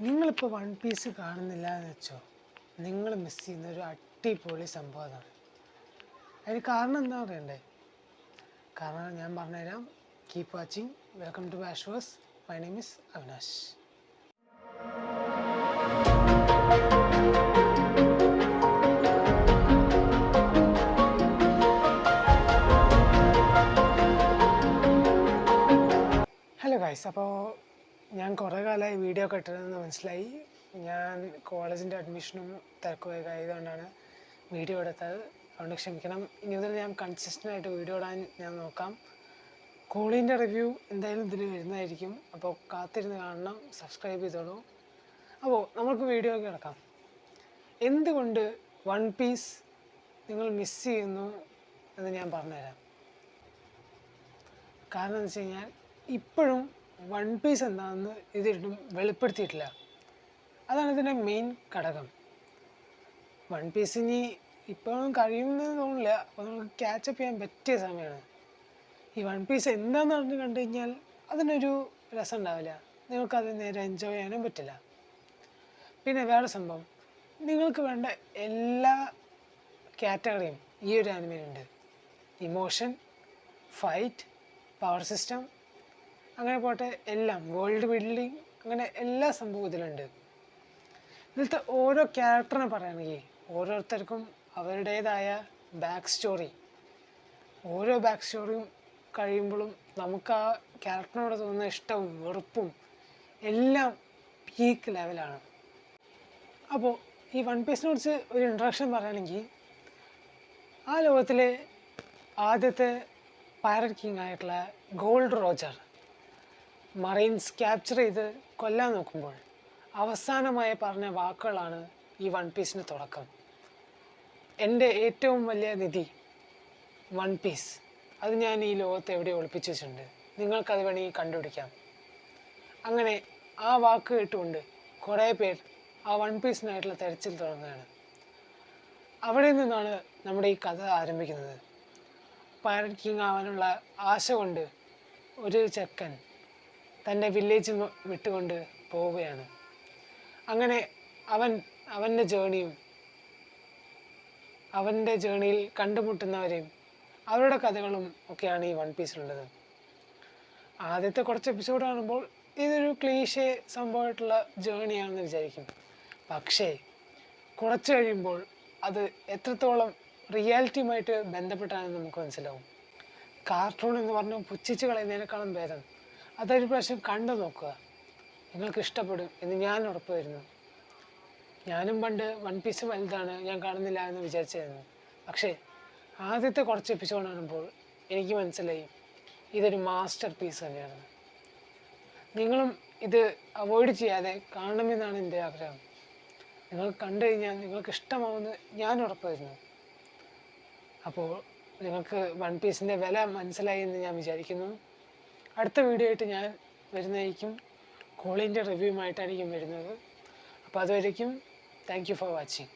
നിങ്ങളിപ്പോൾ one piece കാണുന്നില്ല എന്ന് വെച്ചോ, നിങ്ങൾ മിസ് ചെയ്യുന്ന ഒരു അടിപൊളി സംഭവമാണ്. അതിന് കാരണം എന്താ പറയണ്ടേ? കാരണം ഞാൻ പറഞ്ഞുതരാം. Keep watching. വെൽക്കം ടു വാഷ്വേഴ്സ്. My name is Avinash. Hello guys, അപ്പോൾ ഞാൻ കുറേ കാലമായി വീഡിയോ ഒക്കെ ഇട്ടതെന്ന് മനസ്സിലായി. ഞാൻ കോളേജിൻ്റെ അഡ്മിഷനും തിരക്കുകയൊക്കെ ആയതുകൊണ്ടാണ് വീഡിയോ എടുത്തത്. അതുകൊണ്ട് ക്ഷമിക്കണം. ഇനി മുതൽ ഞാൻ കൺസിസ്റ്റൻ്റായിട്ട് വീഡിയോ ഇടാൻ ഞാൻ നോക്കാം. കോളീൻ്റെ റിവ്യൂ എന്തായാലും ഇതിന് വരുന്നതായിരിക്കും. അപ്പോൾ കാത്തിരുന്ന് കാണണം. സബ്സ്ക്രൈബ് ചെയ്തോളൂ. അപ്പോൾ നമുക്ക് വീഡിയോ ഒക്കെ കിടക്കാം. എന്തുകൊണ്ട് വൺ പീസ് നിങ്ങൾ മിസ് ചെയ്യുന്നു എന്ന് ഞാൻ പറഞ്ഞുതരാം. കാരണം എന്ന് വെച്ച് കഴിഞ്ഞാൽ ഇപ്പോഴും വൺ പീസ് എന്താണെന്ന് ഇതിട്ടും വെളിപ്പെടുത്തിയിട്ടില്ല. അതാണ് ഇതിൻ്റെ മെയിൻ ഘടകം. വൺ പീസ് ഇനി ഇപ്പോഴും കഴിയുമെന്ന് തോന്നില്ല. അപ്പോൾ നമുക്ക് ക്യാച്ചപ്പ് ചെയ്യാൻ പറ്റിയ സമയമാണ്. ഈ വൺ പീസ് എന്താണെന്ന് പറഞ്ഞ് കണ്ടു കഴിഞ്ഞാൽ അതിനൊരു രസം ഉണ്ടാവില്ല. നിങ്ങൾക്കത് നേരെ എൻജോയ് ചെയ്യാനും പറ്റില്ല. പിന്നെ വേറെ സംഭവം, നിങ്ങൾക്ക് വേണ്ട എല്ലാ കാറ്റഗറിയും ഈ ഒരു ആനിമയിലുണ്ട്. ഇമോഷൻ, ഫൈറ്റ്, പവർ സിസ്റ്റം, അങ്ങനെ പോട്ടെ എല്ലാം, വേൾഡ് ബിൽഡിങ്, അങ്ങനെ എല്ലാ സംഭവവും ഇതിലുണ്ട്. ഇതിലത്തെ ഓരോ ക്യാരക്ടറിനെ പറയുകയാണെങ്കിൽ ഓരോരുത്തർക്കും അവരുടേതായ ബാക്ക് സ്റ്റോറി. ഓരോ ബാക്ക് സ്റ്റോറിയും കഴിയുമ്പോഴും നമുക്ക് ആ ക്യാരക്ടറിനോട് തോന്നുന്ന ഇഷ്ടവും വെറുപ്പും എല്ലാം പീക്ക് ലെവലാണ്. അപ്പോൾ ഈ വൺ പീസിനെ കുറിച്ച് ഒരു ഇൻട്രൊഡക്ഷൻ പറയുകയാണെങ്കിൽ, ആ ലോകത്തിലെ ആദ്യത്തെ പൈററ്റ് കിങ് ആയിട്ടുള്ള ഗോൾഡ് റോജർ മറൈൻസ് ക്യാപ്ചർ ചെയ്ത് കൊല്ലാൻ നോക്കുമ്പോൾ അവസാനമായി പറഞ്ഞ വാക്കുകളാണ് ഈ വൺ പീസിൻ്റെ തുടക്കം. എൻ്റെ ഏറ്റവും വലിയ നിധി വൺ പീസ്, അത് ഞാൻ ഈ ലോകത്ത് എവിടെ ഒളിപ്പിച്ചു വെച്ചിട്ടുണ്ട്, നിങ്ങൾക്കത് വേണമെങ്കിൽ കണ്ടുപിടിക്കാം. അങ്ങനെ ആ വാക്ക് കേട്ടുകൊണ്ട് കുറേ പേർ ആ വൺ പീസിനായിട്ടുള്ള തെരച്ചിൽ തുടങ്ങുകയാണ്. അവിടെ നിന്നാണ് നമ്മുടെ ഈ കഥ ആരംഭിക്കുന്നത്. പൈററ്റ് കിങ് ആവാനുള്ള ആശ കൊണ്ട് ഒരു ചെക്കൻ തൻ്റെ വില്ലേജ് വിട്ടുകൊണ്ട് പോവുകയാണ്. അങ്ങനെ അവൻ്റെ ജേണിയിൽ കണ്ടുമുട്ടുന്നവരെയും അവരുടെ കഥകളും ഒക്കെയാണ് ഈ വൺ പീസിലുള്ളത്. ആദ്യത്തെ കുറച്ച് എപ്പിസോഡ് കാണുമ്പോൾ ഇതൊരു ക്ലീഷേ സംഭവമായിട്ടുള്ള ജേണിയാണെന്ന് വിചാരിക്കും. പക്ഷേ കുറച്ച് കഴിയുമ്പോൾ അത് എത്രത്തോളം റിയാലിറ്റിയുമായിട്ട് ബന്ധപ്പെട്ടാണെന്ന് നമുക്ക് മനസ്സിലാവും. കാർട്ടൂൺ എന്ന് പറഞ്ഞ് പുച്ഛിച്ച് കളയുന്നതിനേക്കാളും ഭേദം അതൊരു പ്രാവശ്യം കണ്ടു നോക്കുക. നിങ്ങൾക്ക് ഇഷ്ടപ്പെടും എന്ന് ഞാൻ ഉറപ്പ് വരുന്നു. ഞാനും പണ്ട് വൺ പീസ് വലുതാണ്, ഞാൻ കാണുന്നില്ല എന്ന് വിചാരിച്ചിരുന്നു. പക്ഷേ ആദ്യത്തെ കുറച്ച് എപ്പിസോഡ് കാണുമ്പോൾ എനിക്ക് മനസ്സിലായി ഇതൊരു മാസ്റ്റർ പീസ് തന്നെയാണ്. നിങ്ങളും ഇത് അവോയ്ഡ് ചെയ്യാതെ കാണണമെന്നാണ് എൻ്റെ ആഗ്രഹം. നിങ്ങൾ കണ്ടു കഴിഞ്ഞാൽ നിങ്ങൾക്ക് ഇഷ്ടമാവുമെന്ന് ഞാൻ ഉറപ്പ് വരുന്നു. അപ്പോൾ നിങ്ങൾക്ക് വൺ പീസിൻ്റെ വില മനസ്സിലായി എന്ന് ഞാൻ വിചാരിക്കുന്നു. അടുത്ത വീഡിയോ ആയിട്ട് ഞാൻ വരുന്നതായിരിക്കും. കോളീൻ്റെ റിവ്യൂമായിട്ടായിരിക്കും വരുന്നത്. അപ്പോൾ അതുവരേക്കും താങ്ക് യു ഫോർ വാച്ചിങ്.